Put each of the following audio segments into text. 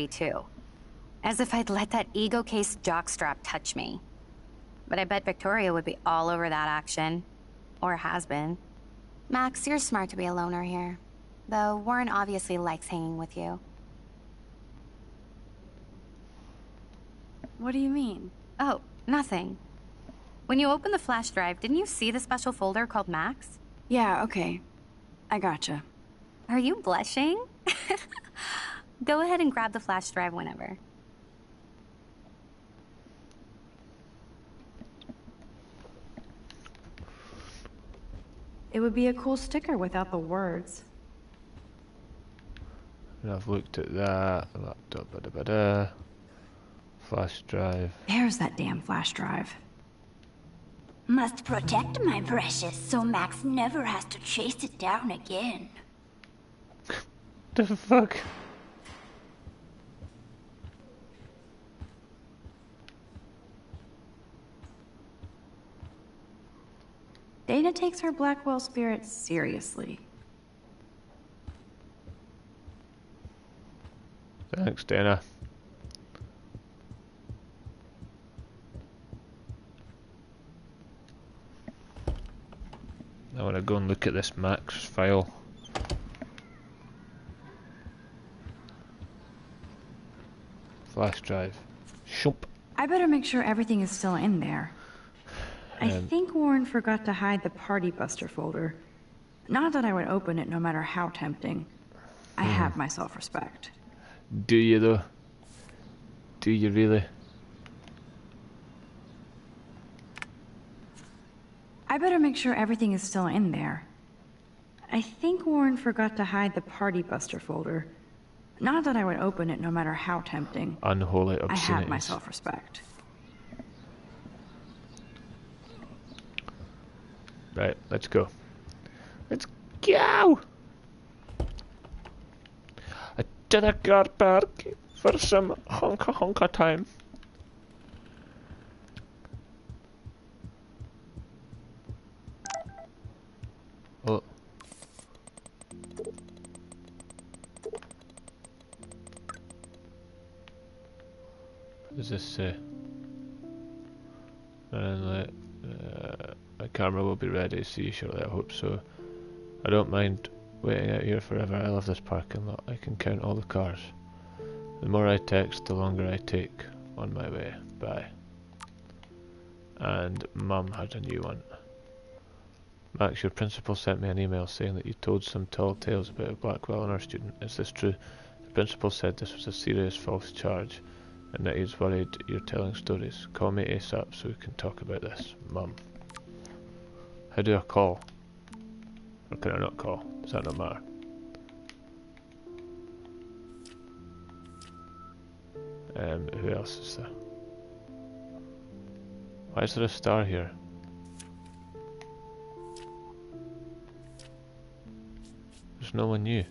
too. As if I'd let that ego-cased jockstrap touch me. But I bet Victoria would be all over that action. Or has been. Max, you're smart to be a loner here. Though Warren obviously likes hanging with you. What do you mean? Oh, nothing. When you opened the flash drive, didn't you see the special folder called Max? Yeah, okay. I gotcha. Are you blushing? Go ahead and grab the flash drive whenever. It would be a cool sticker without the words. And I've looked at that. Laptop, flash drive. There's that damn flash drive. Must protect my precious so Max never has to chase it down again. The fuck? Dana takes her Blackwell spirit seriously. Thanks, Dana. I want to go and look at this Max file. Flash drive. Shoop. I better make sure everything is still in there. I think Warren forgot to hide the Party Buster folder. Not that I would open it no matter how tempting. I have my self-respect. Do you though? Do you really? I better make sure everything is still in there. I think Warren forgot to hide the Party Buster folder. Not that I would open it no matter how tempting. Unholy obscenities. I have my self-respect. Right, let's go. Let's go! To the car park for some honka time. Oh. What does this say? My camera will be ready, see you shortly, I hope so. I don't mind waiting out here forever, I love this parking lot, I can count all the cars. The more I text, the longer I take on my way, bye. And Mum had a new one. Max, your principal sent me an email saying that you told some tall tales about a Blackwell and our student, is this true? The principal said this was a serious false charge, and that he's worried you're telling stories. Call me ASAP so we can talk about this. Mum. How do I call? Or can I not call? Does that not matter? Who else is there? Why is there a star here? There's no one new.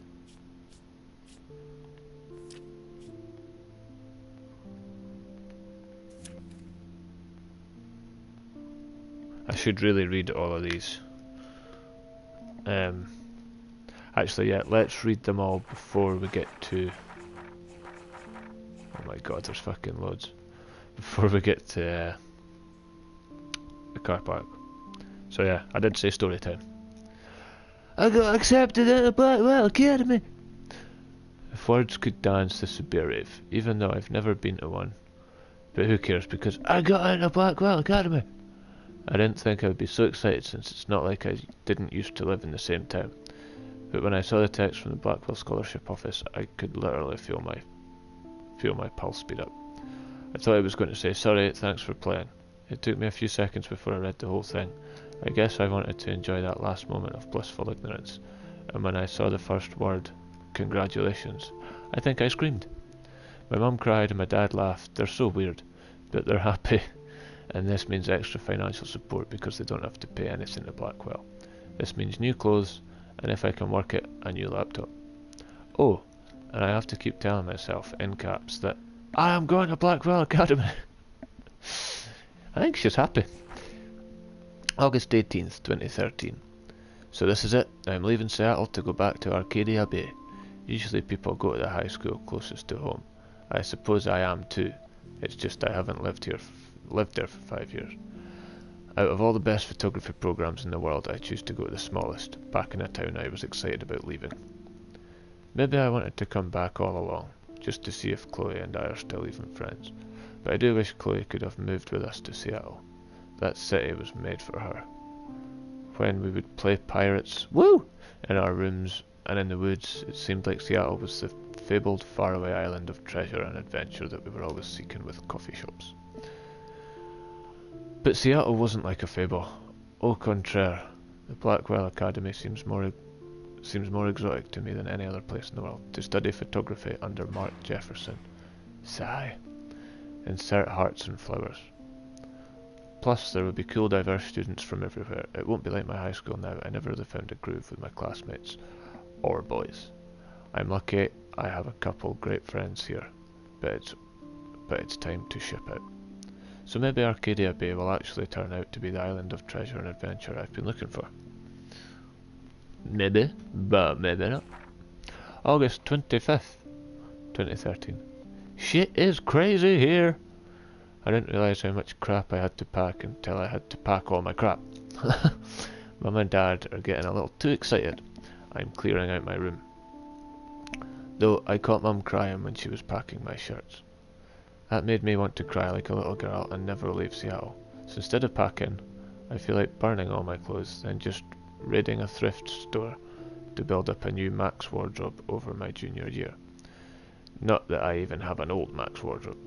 I should really read all of these. Actually, yeah, let's read them all before we get to... Oh my god, there's fucking loads. Before we get to the car park. So yeah, I did say story time. I got accepted at the Blackwell Academy! If words could dance, this would be a rave, even though I've never been to one. But who cares, because I got into Blackwell Academy! I didn't think I would be so excited since it's not like I didn't used to live in the same town. But when I saw the text from the Blackwell Scholarship Office, I could literally feel my pulse speed up. I thought I was going to say, sorry, thanks for playing. It took me a few seconds before I read the whole thing. I guess I wanted to enjoy that last moment of blissful ignorance. And when I saw the first word, congratulations, I think I screamed. My mum cried and my dad laughed. They're so weird, but they're happy. And this means extra financial support because they don't have to pay anything to Blackwell. This means new clothes, and if I can work it, a new laptop. Oh, and I have to keep telling myself, in caps, that I am going to Blackwell Academy. I think she's happy. August 18th, 2013. So this is it. I'm leaving Seattle to go back to Arcadia Bay. Usually people go to the high school closest to home. I suppose I am too. It's just I haven't lived there for 5 years. Out of all the best photography programs in the world, I choose to go to the smallest, back in a town I was excited about leaving. Maybe I wanted to come back all along, just to see if Chloe and I are still even friends. But I do wish Chloe could have moved with us to Seattle. That city was made for her. When we would play pirates, woo, in our rooms and in the woods, it seemed like Seattle was the fabled faraway island of treasure and adventure that we were always seeking with coffee shops. But Seattle wasn't like a fable. Au contraire, the Blackwell Academy seems more exotic to me than any other place in the world. To study photography under Mark Jefferson. Sigh. Insert hearts and flowers. Plus, there will be cool, diverse students from everywhere. It won't be like my high school now. I never really found a groove with my classmates. Or boys. I'm lucky I have a couple great friends here. But it's time to ship out. So maybe Arcadia Bay will actually turn out to be the island of treasure and adventure I've been looking for. Maybe, but maybe not. August 25th, 2013. Shit is crazy here. I didn't realise how much crap I had to pack until I had to pack all my crap. Mum and Dad are getting a little too excited. I'm clearing out my room. Though I caught Mum crying when she was packing my shirts. That made me want to cry like a little girl and never leave Seattle. So instead of packing, I feel like burning all my clothes, then just raiding a thrift store to build up a new Max wardrobe over my junior year. Not that I even have an old Max wardrobe.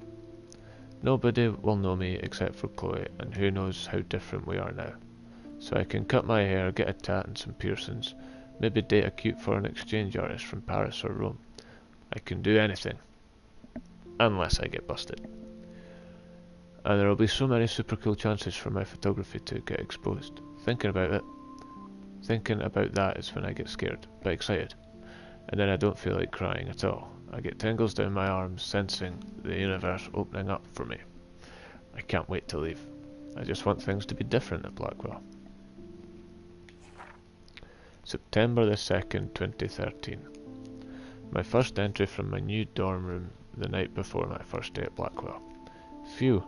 Nobody will know me except for Chloe, and who knows how different we are now. So I can cut my hair, get a tat and some piercings, maybe date a cute foreign exchange artist from Paris or Rome. I can do anything. Unless I get busted. And there will be so many super cool chances for my photography to get exposed. Thinking about that is when I get scared, but excited. And then I don't feel like crying at all. I get tingles down my arms, sensing the universe opening up for me. I can't wait to leave. I just want things to be different at Blackwell. September the 2nd, 2013. My first entry from my new dorm room the night before my first day at Blackwell. Phew,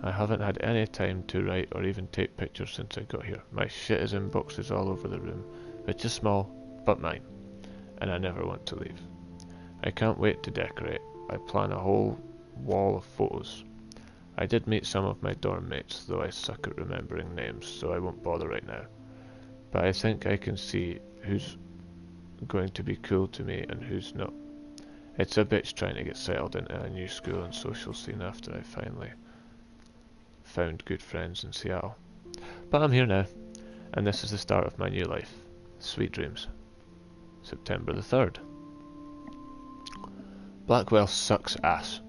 I haven't had any time to write or even take pictures since I got here. My shit is in boxes all over the room, which is small, but mine, and I never want to leave. I can't wait to decorate. I plan a whole wall of photos. I did meet some of my dorm mates, though I suck at remembering names, so I won't bother right now. But I think I can see who's going to be cool to me and who's not. It's a bitch trying to get settled into a new school and social scene after I finally found good friends in Seattle. But I'm here now, and this is the start of my new life. Sweet dreams. September the 3rd. Blackwell sucks ass.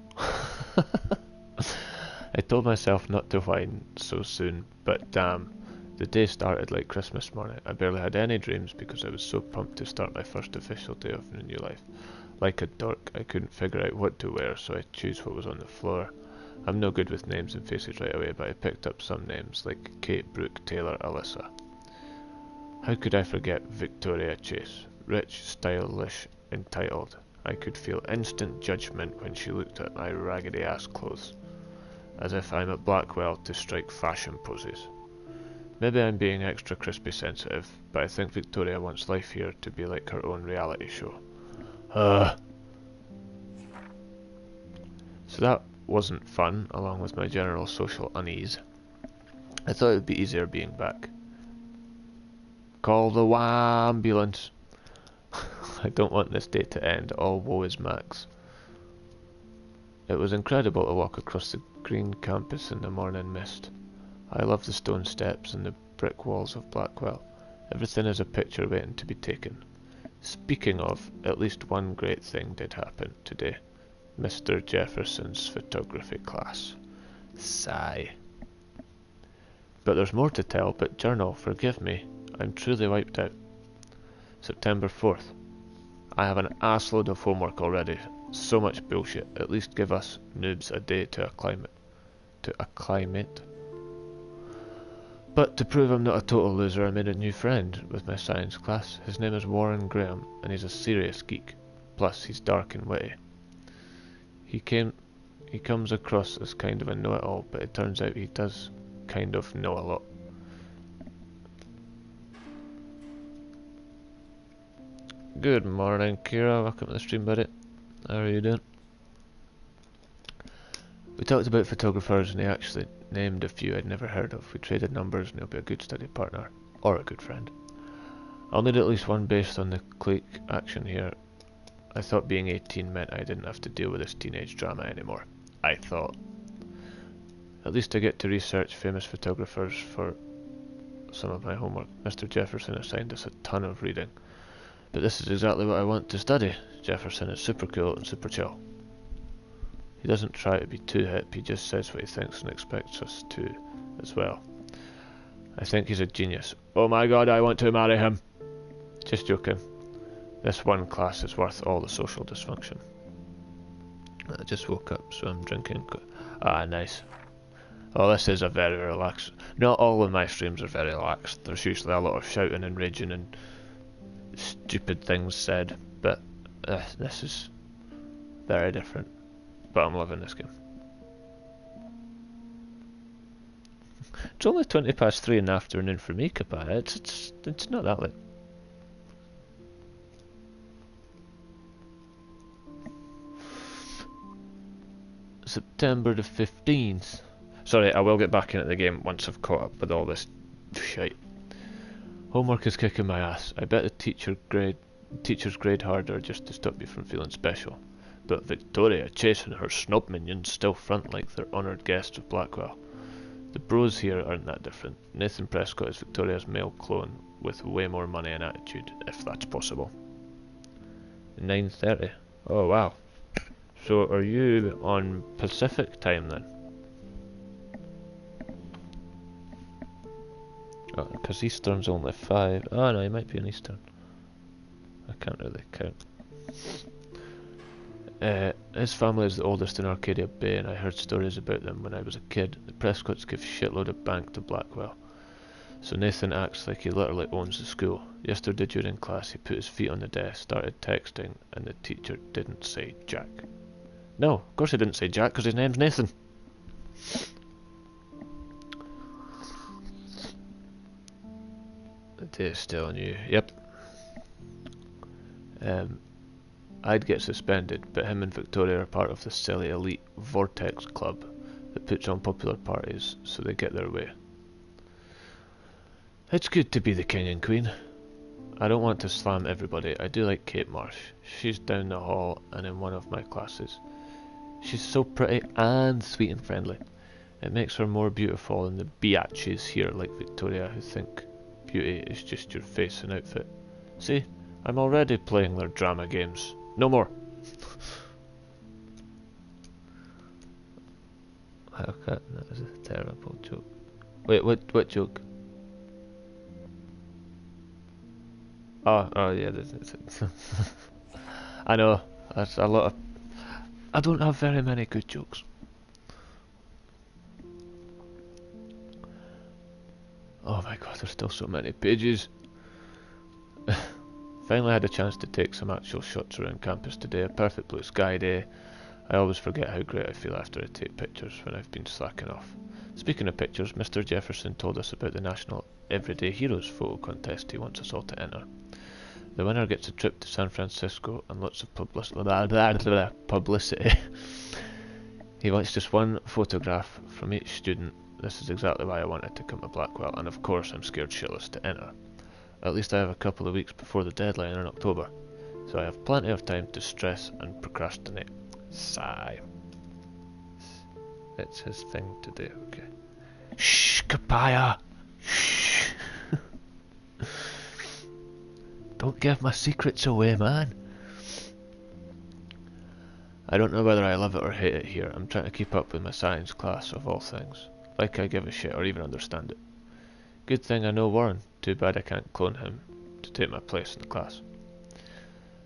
I told myself not to whine so soon, but damn, the day started like Christmas morning. I barely had any dreams because I was so pumped to start my first official day of my new life. Like a dork, I couldn't figure out what to wear, so I chose what was on the floor. I'm no good with names and faces right away, but I picked up some names like Kate, Brooke, Taylor, Alyssa. How could I forget Victoria Chase? Rich, stylish, entitled. I could feel instant judgment when she looked at my raggedy ass clothes, as if I'm at Blackwell to strike fashion poses. Maybe I'm being extra crispy sensitive, but I think Victoria wants life here to be like her own reality show. So that wasn't fun, along with my general social unease. I thought it would be easier being back. Call the ambulance. I don't want this day to end. All woe is Max. It was incredible to walk across the green campus in the morning mist. I love the stone steps and the brick walls of Blackwell. Everything is a picture waiting to be taken. Speaking of, at least one great thing did happen today. Mr. Jefferson's photography class. Sigh. But there's more to tell, but journal, forgive me. I'm truly wiped out. September 4th. I have an assload of homework already. So much bullshit. At least give us noobs a day to acclimate. But to prove I'm not a total loser, I made a new friend with my science class. His name is Warren Graham, and he's a serious geek. Plus, he's dark and witty. He comes across as kind of a know-it-all, but it turns out he does kind of know a lot. Good morning, Kira. Welcome to the stream, buddy. How are you doing? We talked about photographers, and he actually named a few I'd never heard of. We traded numbers, and he'll be a good study partner, or a good friend. I'll need at least one based on the clique action here. I thought being 18 meant I didn't have to deal with this teenage drama anymore. I thought. At least I get to research famous photographers for some of my homework. Mr. Jefferson assigned us a ton of reading. But this is exactly what I want to study. Jefferson is super cool and super chill. He doesn't try to be too hip, he just says what he thinks and expects us to as well. I think he's a genius. Oh my god, I want to marry him! Just joking. This one class is worth all the social dysfunction. I just woke up, so I'm drinking. Ah, nice. Oh, this is a very relaxed... Not all of my streams are very relaxed. There's usually a lot of shouting and raging and stupid things said, but this is very different. But I'm loving this game. It's only 3:20 in the afternoon for me, Kapaya. It's not that late. September the 15th. Sorry, I will get back into the game once I've caught up with all this shite. Homework is kicking my ass. I bet the teachers grade harder just to stop you from feeling special. But Victoria, Chase and her snob minions still front like they're honoured guests of Blackwell. The bros here aren't that different. Nathan Prescott is Victoria's male clone with way more money and attitude, if that's possible. 9:30. Oh wow. So are you on Pacific time then? Because Eastern's only 5. Oh no, he might be on Eastern. I can't really count. His family is the oldest in Arcadia Bay, and I heard stories about them when I was a kid. The Prescotts give shitload of bank to Blackwell. So Nathan acts like he literally owns the school. Yesterday during class he put his feet on the desk, started texting, and the teacher didn't say Jack. No, of course he didn't say Jack, because his name's Nathan. The day is still new. Yep. I'd get suspended, but him and Victoria are part of the silly elite Vortex Club that puts on popular parties so they get their way. It's good to be the king and queen. I don't want to slam everybody. I do like Kate Marsh. She's down the hall and in one of my classes. She's so pretty and sweet and friendly. It makes her more beautiful than the biatches here like Victoria who think beauty is just your face and outfit. See, I'm already playing their drama games. No more. Haircut, that was a terrible joke. Wait, what joke? Oh yeah, I know, that's a lot of... I don't have very many good jokes. Oh my god, there's still so many pages. Finally had a chance to take some actual shots around campus today. A perfect blue sky day. I always forget how great I feel after I take pictures when I've been slacking off. Speaking of pictures, Mr. Jefferson told us about the National Everyday Heroes photo contest he wants us all to enter. The winner gets a trip to San Francisco and lots of publicity. He wants just one photograph from each student. This is exactly why I wanted to come to Blackwell, and of course I'm scared shitless to enter. At least I have a couple of weeks before the deadline in October, so I have plenty of time to stress and procrastinate. Sigh. It's his thing to do, okay. Shh, Kapaya! Shh! Don't give my secrets away, man. I don't know whether I love it or hate it here. I'm trying to keep up with my science class, of all things. Like I give a shit or even understand it. Good thing I know Warren. Too bad I can't clone him to take my place in the class.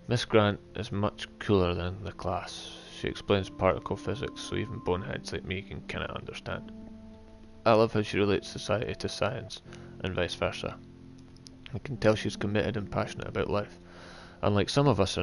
Miss Grant is much cooler than the class. She explains particle physics so even boneheads like me can kinda understand. I love how she relates society to science, and vice versa. I can tell she's committed and passionate about life. Unlike some of us